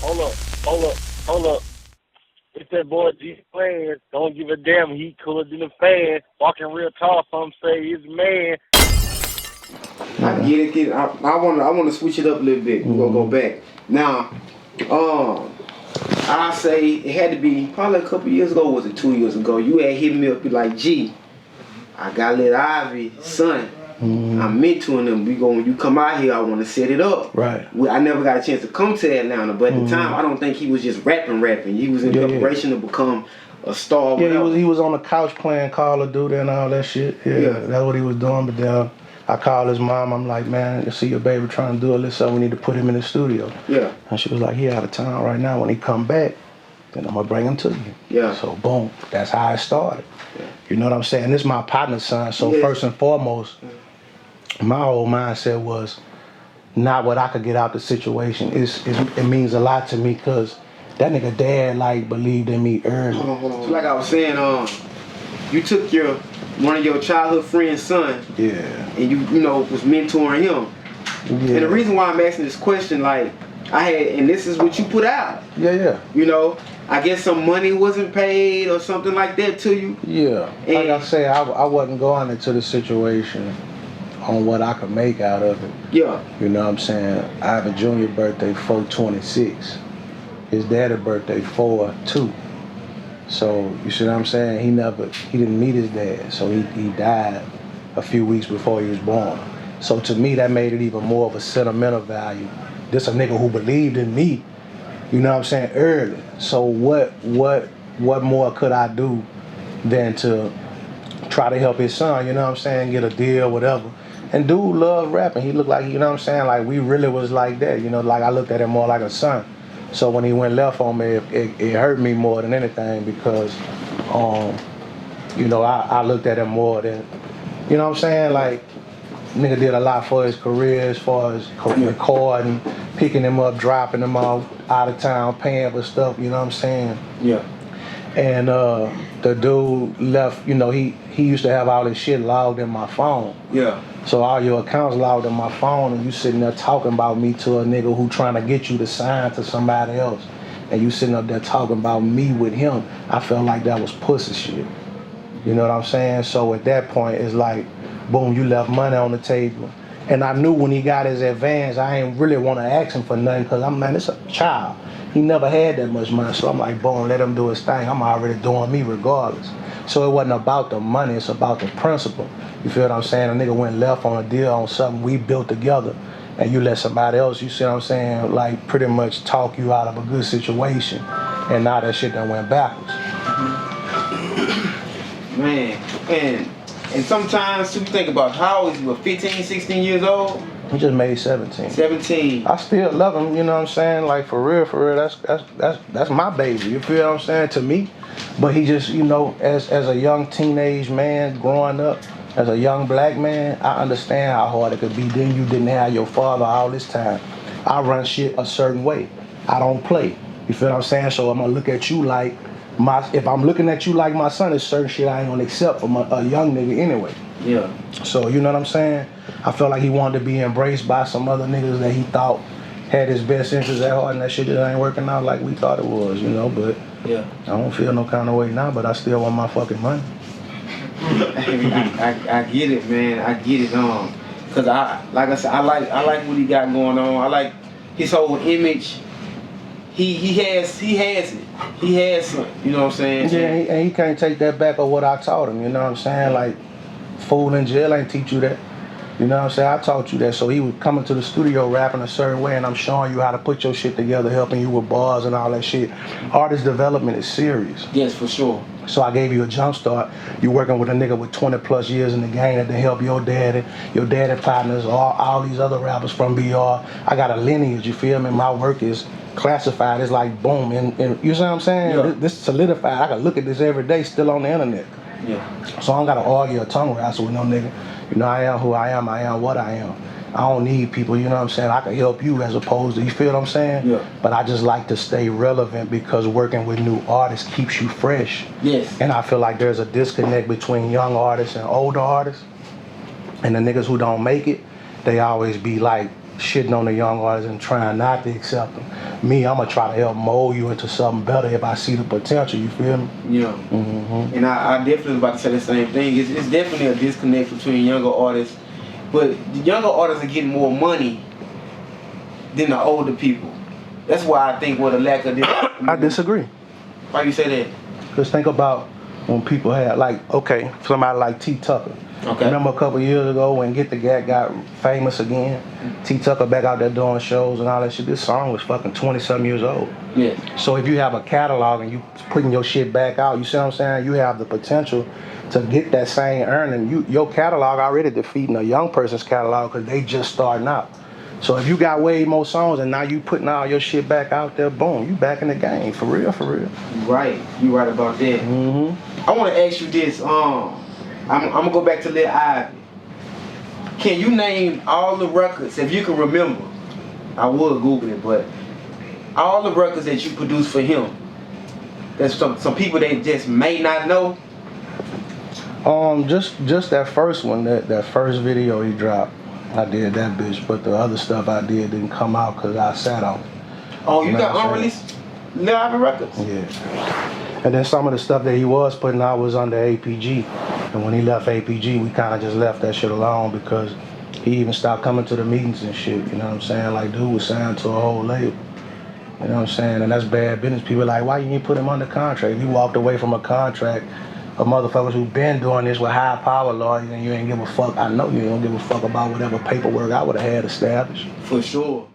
Hold up. It's that boy Changeofplanz. Don't give a damn. He cooler than a fan. Walking real tall. Some say he's a man. I get it, kid. I want to switch it up a little bit. We're gonna go back now. I say it had to be probably a couple years ago. Was it 2 years ago? You had hit me up, be like, "G, I got Lil Ivy, son. I'm mentoring them. When you come out here, I want to set it up." Right. I never got a chance to come to Atlanta, but at the time, I don't think he was just rapping. He was in preparation to become a star. Yeah, he was on the couch playing Call of Duty and all that shit. Yeah, that's what he was doing. But then I called his mom. I'm like, man, you see your baby trying to do all this stuff. We need to put him in the studio. Yeah. And she was like, he out of town right now. When he come back, then I'm gonna bring him to you. Yeah. So boom, that's how it started. Yeah. You know what I'm saying? This is my partner's son. So first and foremost, my whole mindset was not what I could get out the situation. It means a lot to me because that nigga dad like believed in me early. Hold on. So like I was saying, you took one of your childhood friend's son, and you was mentoring him. Yeah. And the reason why I'm asking this question, like and this is what you put out. Yeah. I guess some money wasn't paid or something like that to you. Yeah. And like I say, I wasn't going into the situation on what I could make out of it. Yeah. You know what I'm saying? Ivy Jr. birthday 4/26. His daddy's birthday 4/2. So you see what I'm saying? He didn't meet his dad, so he died a few weeks before he was born. So to me, that made it even more of a sentimental value. This a nigga who believed in me, you know what I'm saying, early. So what more could I do than to try to help his son, you know what I'm saying, get a deal, whatever. And dude loved rapping. He looked like, you know what I'm saying, like we really was like that, like I looked at him more like a son. So when he went left on me, it hurt me more than anything because, I looked at him more than, you know what I'm saying, like, nigga did a lot for his career as far as recording, picking him up, dropping him off out of town, paying for stuff, you know what I'm saying? Yeah. And the dude left, he used to have all this shit logged in my phone. Yeah. So all your accounts logged in my phone and you sitting there talking about me to a nigga who trying to get you to sign to somebody else. And you sitting up there talking about me with him. I felt like that was pussy shit. You know what I'm saying? So at that point, it's like, boom, you left money on the table. And I knew when he got his advance, I ain't really want to ask him for nothing because it's a child. He never had that much money. So I'm like, boom, let him do his thing. I'm already doing me regardless. So it wasn't about the money, it's about the principle. You feel what I'm saying? A nigga went left on a deal on something we built together and you let somebody else, you see what I'm saying, like pretty much talk you out of a good situation and now that shit done went backwards. Man, and sometimes you think about how old is he, 15, 16 years old? He just made 17. 17. I still love him, you know what I'm saying? Like for real, that's my baby, you feel what I'm saying, to me. But he just, as a young teenage man growing up, as a young black man, I understand how hard it could be. Then you didn't have your father all this time. I run shit a certain way. I don't play. You feel what I'm saying? So I'm gonna look at you like if I'm looking at you like my son, it's certain shit I ain't gonna accept from a young nigga anyway. Yeah. So you know what I'm saying? I felt like he wanted to be embraced by some other niggas that he thought had his best interests at heart, and that shit just ain't working out like we thought it was, but yeah. I don't feel no kind of way now, but I still want my fucking money. I get it, man. I get it, cause like I said, I like what he got going on. I like his whole image. He has it. He has something. You know what I'm saying? Yeah, and he can't take that back of what I taught him. You know what I'm saying? Like, fool in jail ain't teach you that. You know what I'm saying? I taught you that. So he was coming to the studio rapping a certain way, and I'm showing you how to put your shit together, helping you with bars and all that shit. Artist development is serious. Yes, for sure. So I gave you a jump start. You working with a nigga with 20 plus years in the game that help your daddy partners, all these other rappers from BR. I got a lineage, you feel me? My work is classified. It's like boom, and you see what I'm saying? Yeah. This solidified. I can look at this every day, still on the internet. Yeah. So I don't gotta argue or tongue wrestle with no nigga. I am who I am what I am. I don't need people, you know what I'm saying? I can help you as opposed to, you feel what I'm saying? Yeah. But I just like to stay relevant because working with new artists keeps you fresh. Yes. And I feel like there's a disconnect between young artists and older artists. And the niggas who don't make it, they always be like shitting on the young artists and trying not to accept them. Me, I'm gonna try to help mold you into something better if I see the potential, you feel me? Yeah. And I definitely was about to say the same thing. It's definitely a disconnect between younger artists, but the younger artists are getting more money than the older people. That's why I think with a lack of this. I disagree. Why you say that? Because think about when people had, like, okay, somebody like T. Tucker. Okay. Remember a couple years ago when Get the Gat got famous again? T. Tucker back out there doing shows and all that shit. This song was fucking 20-something years old. Yeah. So if you have a catalog and you putting your shit back out, you see what I'm saying? You have the potential to get that same earning. Your catalog already defeating a young person's catalog because they just starting out. So if you got way more songs and now you putting all your shit back out there, boom, you back in the game, for real, for real. Right, you right about that. I want to ask you this. I'm gonna go back to Lil Ivy. Can you name all the records, if you can remember? I would Google it, but all the records that you produced for him. There's some people that just may not know. Just that first one, that first video he dropped. I did that bitch, but the other stuff I did didn't come out because I sat on it. Oh, you got unreleased Lil Ivy records? Yeah. And then some of the stuff that he was putting out was under APG. And when he left APG, we kind of just left that shit alone because he even stopped coming to the meetings and shit, you know what I'm saying? Like, dude was signed to a whole label. You know what I'm saying? And that's bad business. People are like, why you ain't put him under contract? If you walked away from a contract of motherfuckers who been doing this with high power lawyers and you ain't give a fuck, I know you don't give a fuck about whatever paperwork I would have had established. For sure.